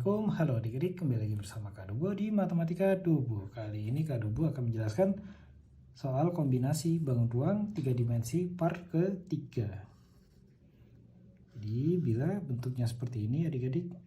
Assalamualaikum, halo adik-adik, kembali lagi bersama Kak Dubo di Matematika Dubo. Kali ini Kak Dubo akan menjelaskan soal kombinasi bangun ruang 3 dimensi part ketiga. Jadi bila bentuknya seperti ini adik-adik,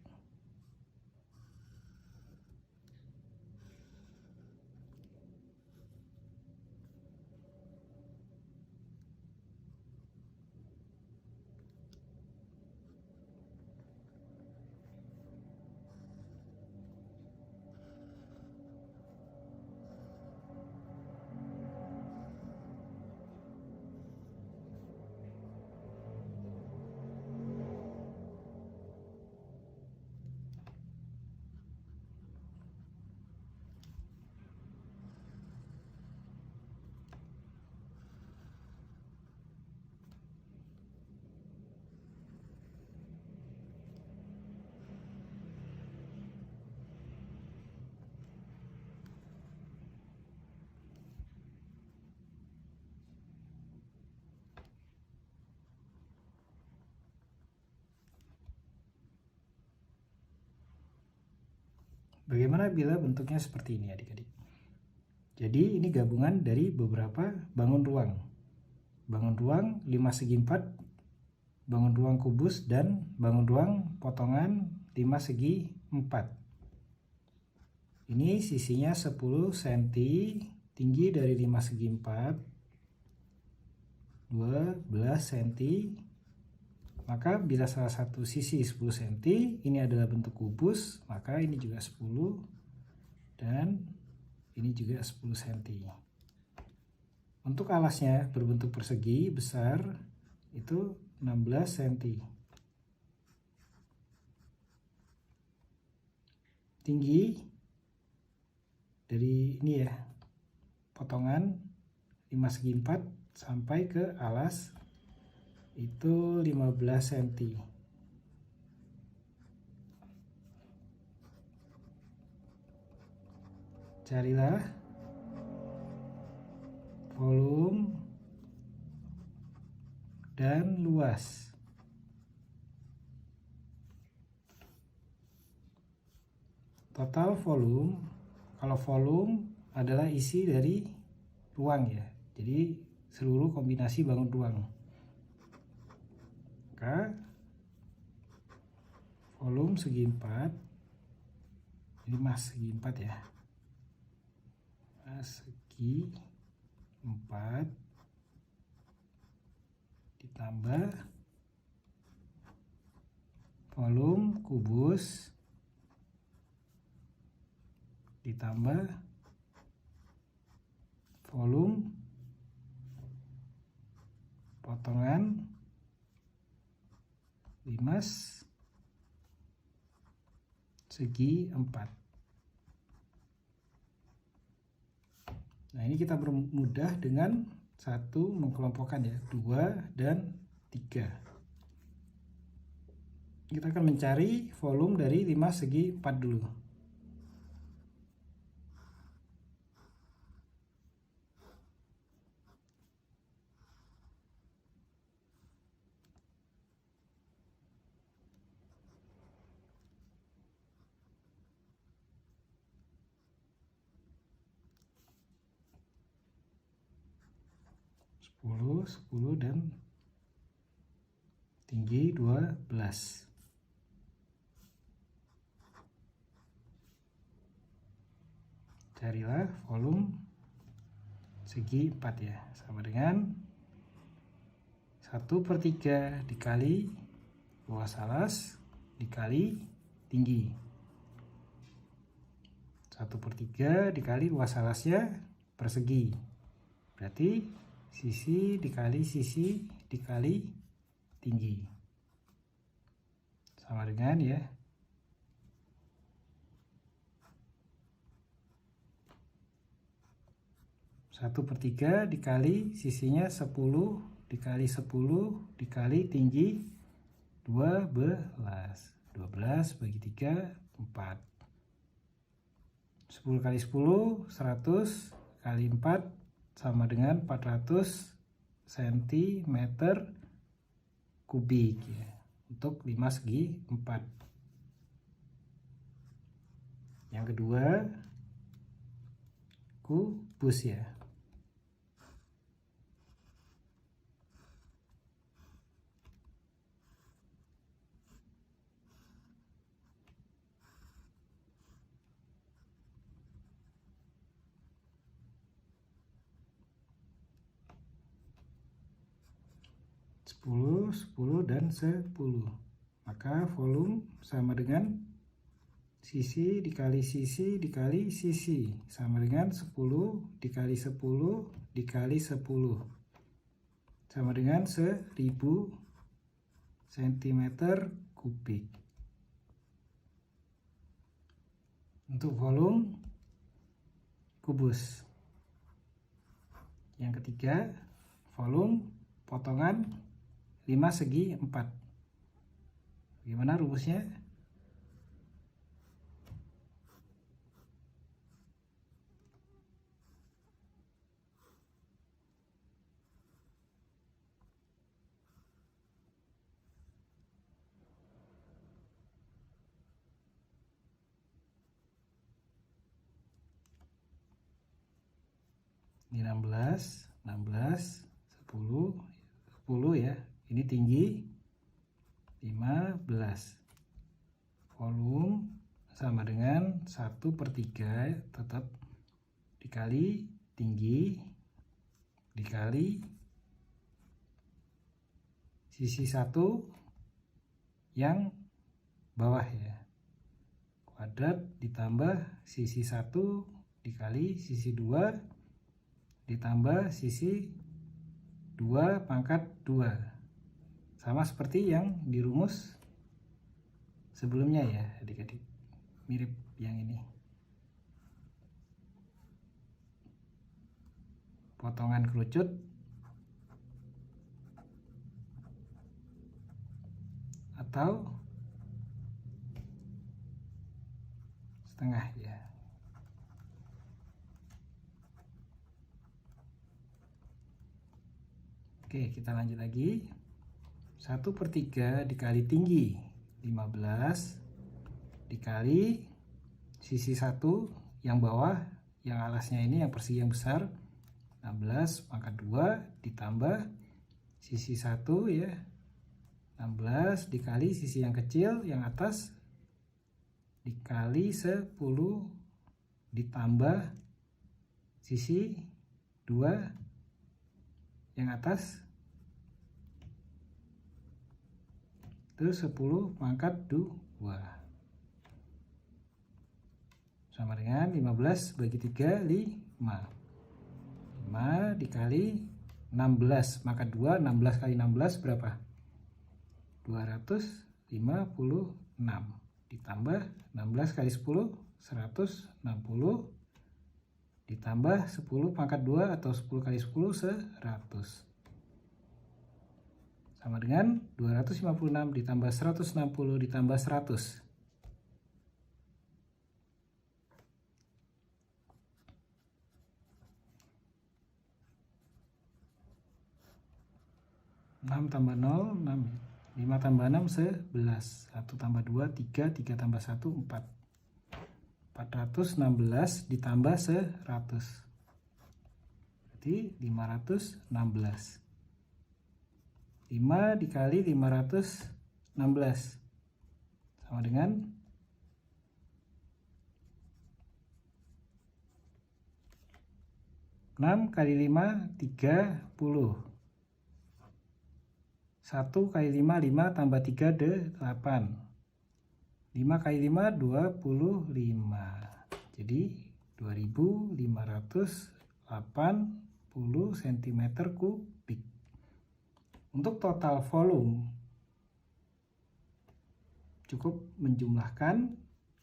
bagaimana bila bentuknya seperti ini adik-adik? Jadi ini gabungan dari beberapa bangun ruang. Bangun ruang 5 segi 4, bangun ruang kubus, dan bangun ruang potongan 5 segi 4. Ini sisinya 10 cm, tinggi dari 5 segi 4, 12 cm. Maka bila salah satu sisi 10 cm, ini adalah bentuk kubus, maka ini juga 10 dan ini juga 10 cm. Untuk alasnya berbentuk persegi besar itu 16 cm. Tinggi dari ini ya, potongan 5 segi 4 sampai ke alas itu 15 cm. Carilah volume dan luas. Total volume, kalau volume adalah isi dari ruang ya, jadi seluruh kombinasi bangun ruang. Maka volume segi 4, ini mas segi 4 ya, mas segi 4 ditambah volume kubus ditambah volume potongan 5 segi 4. Nah, ini kita bermudah dengan satu mengkelompokkan ya, 2 dan 3. Kita akan mencari volume dari 5 segi 4 dulu. Sepuluh dan tinggi 12. Carilah volume segi 4 ya, sama dengan 1/3 dikali luas alas dikali tinggi. 1/3 dikali luas alasnya persegi, berarti sisi dikali sisi dikali tinggi, sama dengan ya 1/3 dikali sisinya 10 dikali 10 dikali tinggi 12. 12 bagi 3 4. 10 kali 10 100 kali 4 sama dengan 400 cm kubik ya, untuk 5 segi 4. Yang kedua kubus ya. Sepuluh, 10 dan 10. Maka volume sama dengan sisi dikali sisi dikali sisi, sama dengan 10 dikali 10 dikali 10, sama dengan 1000 cm kubik. Untuk volume kubus. Yang ketiga, volume potongan 5 segi 4. Gimana rumusnya? Ini 16, 10 ya. Ini tinggi 15. Volume sama dengan 1/3 tetap dikali tinggi dikali sisi 1 yang bawah ya, kuadrat ditambah sisi 1 dikali sisi 2 ditambah sisi 2 pangkat 2, sama seperti yang dirumus sebelumnya ya adik-adik, mirip yang ini. Potongan kerucut atau setengah ya. Oke, kita lanjut lagi. 1/3 dikali tinggi 15 dikali sisi 1 yang bawah, yang alasnya ini yang persegi yang besar 16 pangkat 2 ditambah sisi 1 ya 16 dikali sisi yang kecil yang atas dikali 10 ditambah sisi 2 yang atas itu 10 pangkat 2 sama dengan 15 bagi 3 5 dikali 16 maka 2, 16 kali 16 berapa? 256 ditambah 16 kali 10 160 ditambah 10 pangkat 2 atau 10 kali 10 100 sama dengan 256 ditambah 160 ditambah 100. 6 tambah 0, 6. 5 tambah 6, 11. 1 tambah 2, 3. 3 tambah 1, 4. 416 ditambah 100. Berarti 516. 5 dikali 516 sama dengan 6 kali 5 30. 1 kali 5 5 tambah 3 8. 5 kali 5 25. Jadi 2580 cm kubik. Untuk total volume cukup menjumlahkan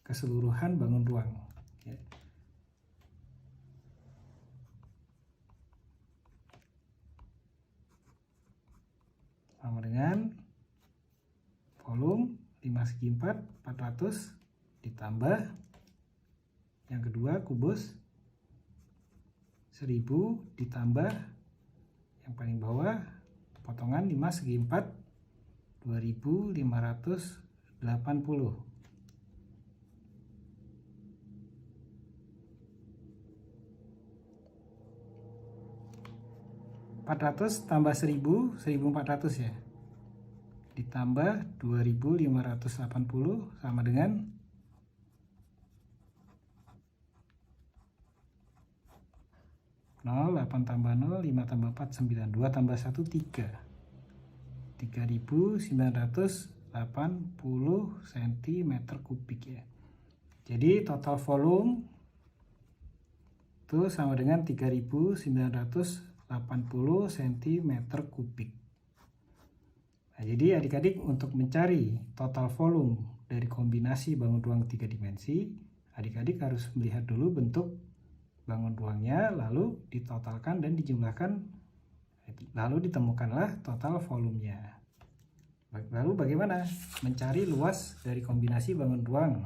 keseluruhan bangun ruang. Oke. Sama dengan volume 5 segi 4 400 ditambah yang kedua kubus 1000 ditambah yang paling bawah potongan 5 segi 4 2580. 400 tambah 1000, 1400 ya. Ditambah 2580 sama dengan 0, 8 tambah 0, 5 tambah 4, 9, 2 tambah 1, 3. 3980 cm3 ya. Jadi total volume itu sama dengan 3980 cm3. Nah, jadi adik-adik untuk mencari total volume dari kombinasi bangun ruang 3 dimensi, adik-adik harus melihat dulu bentuk bangun ruangnya, lalu ditotalkan dan dijumlahkan, lalu ditemukanlah total volumenya. Lalu bagaimana mencari luas dari kombinasi bangun ruang?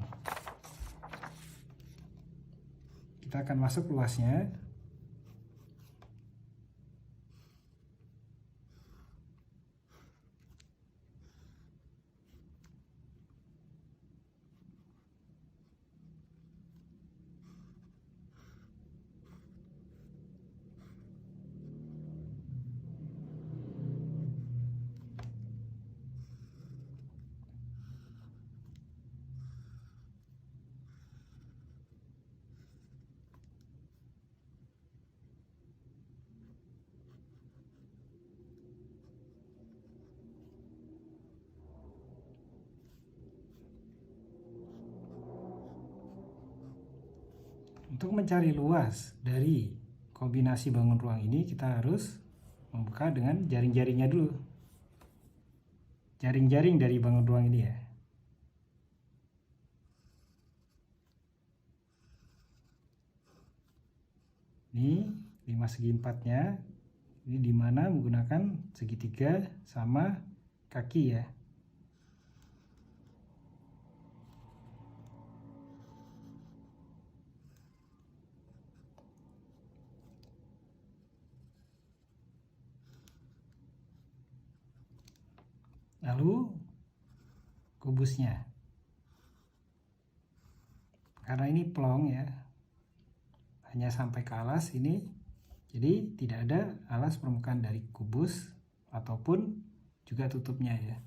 Kita akan masuk luasnya. Untuk mencari luas dari kombinasi bangun ruang ini, kita harus membuka dengan jaring-jaringnya dulu. Jaring-jaring dari bangun ruang ini ya. Ini 5 segi 4-nya. Ini dimana menggunakan segitiga sama kaki ya. Lalu kubusnya, karena ini plong ya, hanya sampai ke alas ini, jadi tidak ada alas permukaan dari kubus ataupun juga tutupnya ya.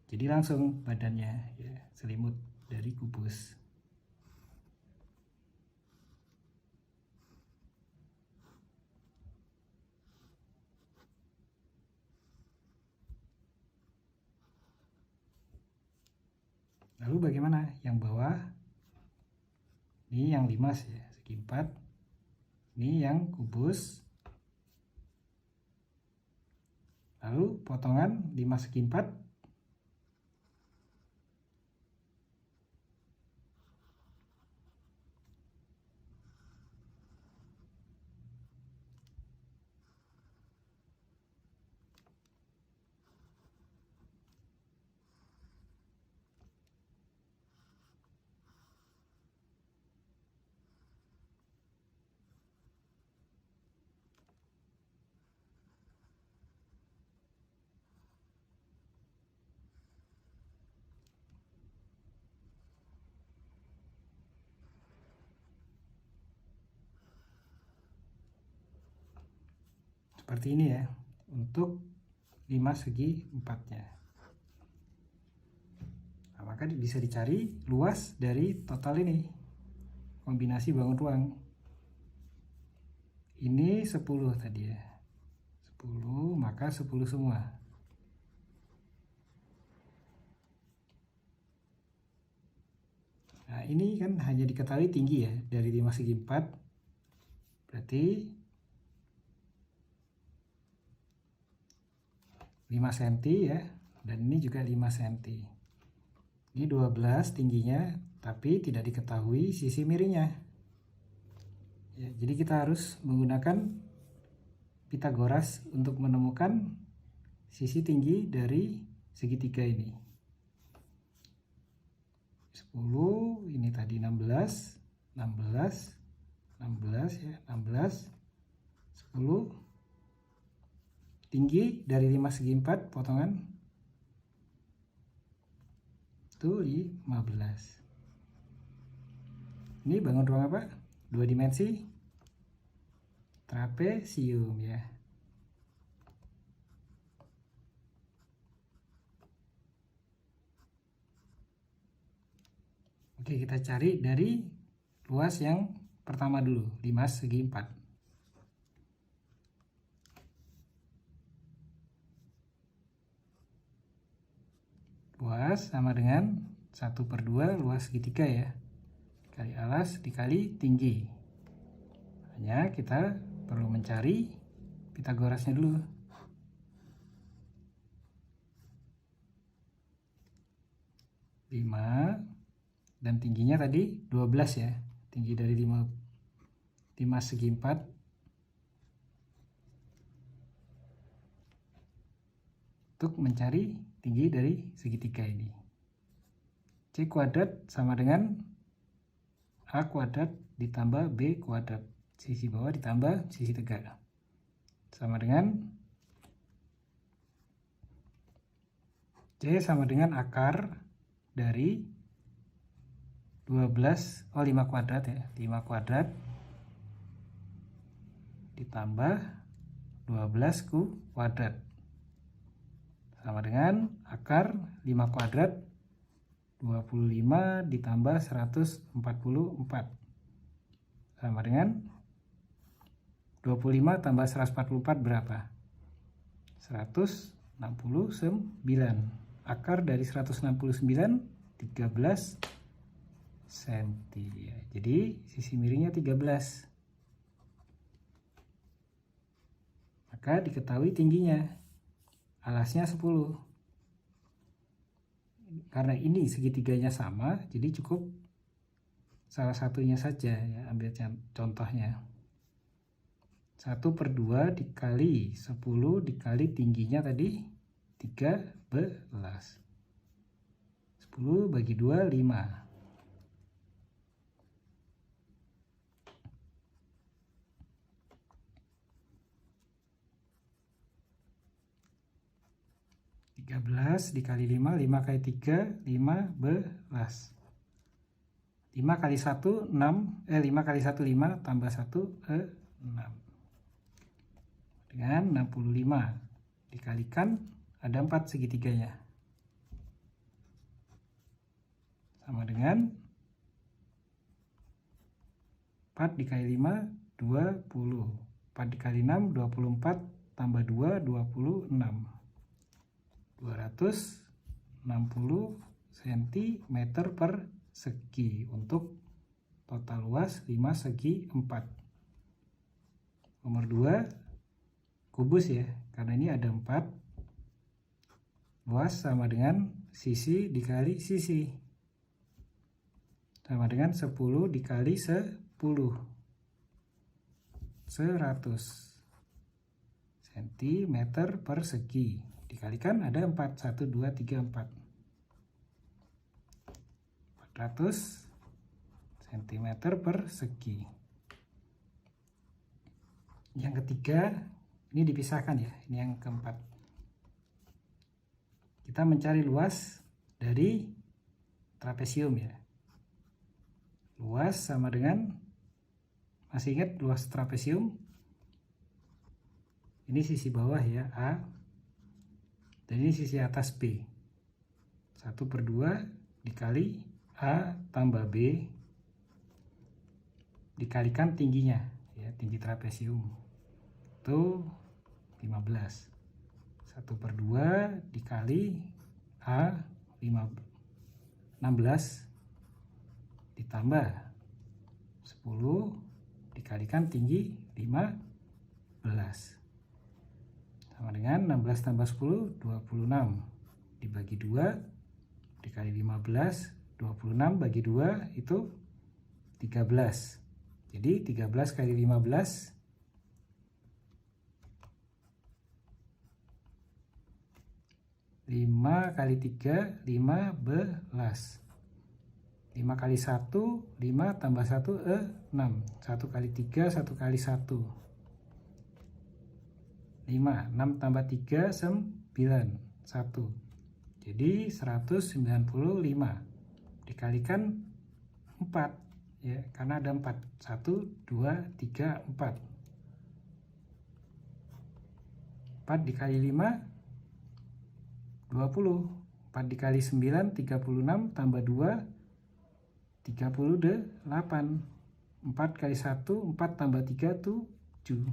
Jadi langsung badannya ya, selimut dari kubus. Lalu bagaimana yang bawah? Ini yang 5 ya, segi 4. Ini yang kubus. Lalu potongan 5 segi 4. Seperti ini ya, untuk 5 segi 4-nya. Nah, maka bisa dicari luas dari total ini, kombinasi bangun ruang. Ini 10 tadi ya, 10, maka 10 semua. Nah, ini kan hanya diketahui tinggi ya, dari 5 segi 4, berarti 5 cm ya, dan ini juga 5 cm. Ini 12 tingginya, tapi tidak diketahui sisi miringnya ya, jadi kita harus menggunakan Pitagoras untuk menemukan sisi tinggi dari segitiga ini. 10, ini tadi 16, 16, 16 ya, 16, 10. Tinggi dari 5 segi 4 potongan itu 15. Ini bangun ruang apa? 2 dimensi trapesium ya. Oke, kita cari dari luas yang pertama dulu, 5 segi 4. Luas sama dengan 1/2 luas segitiga ya, kali alas dikali tinggi. Hanya kita perlu mencari Pitagorasnya dulu. Dan tingginya tadi 12 ya, tinggi dari 5 segi 4 untuk mencari tinggi dari segitiga ini. C kuadrat sama dengan A kuadrat ditambah B kuadrat, sisi bawah ditambah sisi tegak, sama dengan C sama dengan akar dari 5 kuadrat ya, 5 kuadrat ditambah 12 kuadrat, sama dengan akar 5 kuadrat 25 ditambah 144, sama dengan 25 tambah 144 berapa? 169. Akar dari 169 13 cm ya. Jadi sisi miringnya 13. Maka diketahui tingginya, alasnya 10. Karena ini segitiganya sama, jadi cukup salah satunya saja ya, ambil contohnya. 1/2 dikali 10 dikali tingginya tadi 13. 10 bagi 2 5. 13 dikali 5, 5 kali 3, 15. 5 kali 1, 6, 5 kali 1, 5, tambah 1, 6. Dengan 65. Dikalikan, ada 4 segitiganya. Sama dengan 4 dikali 5, 20. 4 dikali 6, 24, tambah 2, 26. 260 cm persegi untuk total luas 5 segi 4. Nomor 2 kubus ya, karena ini ada 4. Luas sama dengan sisi dikali sisi, sama dengan 10 dikali 10, 100 cm persegi. Dikalikan ada 4, 1, 2, 3, 4. 400 cm persegi. Yang ketiga, ini dipisahkan ya, ini yang keempat. Kita mencari luas dari trapesium ya. Luas sama dengan, masih ingat luas trapesium? Ini sisi bawah ya, A. Dan ini sisi atas B. 1/2 dikali A tambah B dikalikan tingginya ya, tinggi trapesium itu 15. 1/2 dikali A 16 ditambah 10 dikalikan tinggi 15, sama dengan 16 tambah 10, 26. Dibagi 2, dikali 15, 26 bagi 2 itu 13. Jadi 13 kali 15, 5 kali 3, 15. 5 kali 1, 5 tambah 1, 6. 1 kali 3, 1 kali 1. 5, 6 tambah 3, 9, 1. Jadi 195. Dikalikan 4 ya, karena ada 4. 1, 2, 3, 4. 4 dikali 5, 20. 4 dikali 9, 36, tambah 2, 38. 4 kali 1, 4 tambah 3 itu 7.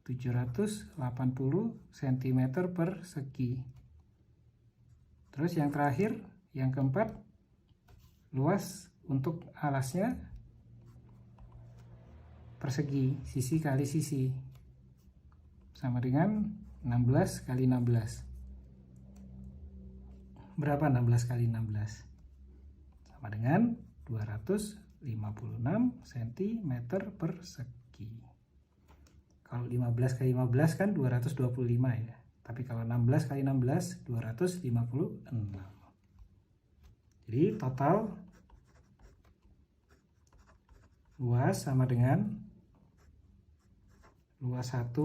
780 cm persegi. Terus yang terakhir, yang keempat, luas untuk alasnya persegi, sisi kali sisi, sama dengan 16 kali 16. Berapa 16 kali 16? Sama dengan 256 cm persegi. Kalau 15 kali 15 kan 225 ya. Tapi kalau 16 kali 16 256. Jadi total luas sama dengan luas 1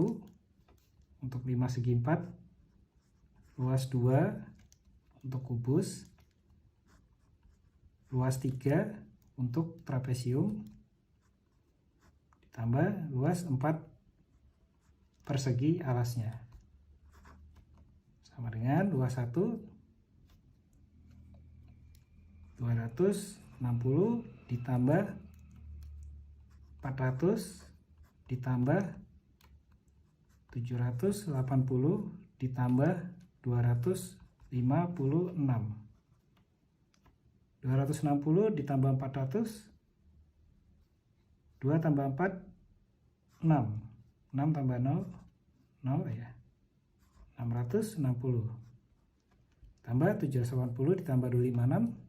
untuk 5 segi 4, luas 2 untuk kubus, luas 3 untuk trapesium, ditambah luas 4 persegi alasnya, sama dengan luas 1 260 ditambah 400 ditambah 780 ditambah 256. 260 ditambah 400, 2 tambah 4 6, 6 tambah 0 0 ya, 660 tambah 780 ditambah 256,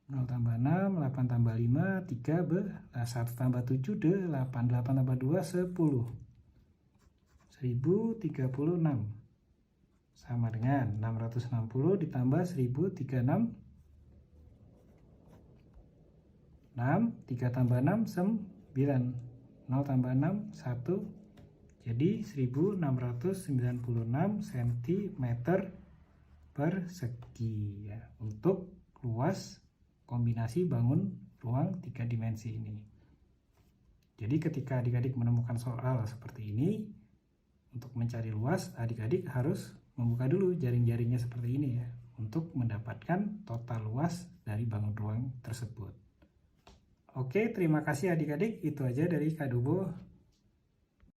0 tambah 6, 8 tambah 5, 13, 1 tambah 7, 8, 8 tambah 2, 10. 1036 sama dengan 660 ditambah 1036, 6, 3 tambah 6, 9, 0 tambah 6, 1, jadi 1696 cm persegi ya, untuk luas kombinasi bangun ruang 3 dimensi ini. Jadi ketika adik-adik menemukan soal seperti ini, untuk mencari luas, adik-adik harus membuka dulu jaring-jaringnya seperti ini ya, untuk mendapatkan total luas dari bangun ruang tersebut. Oke, terima kasih adik-adik. Itu aja dari Kak Dubo.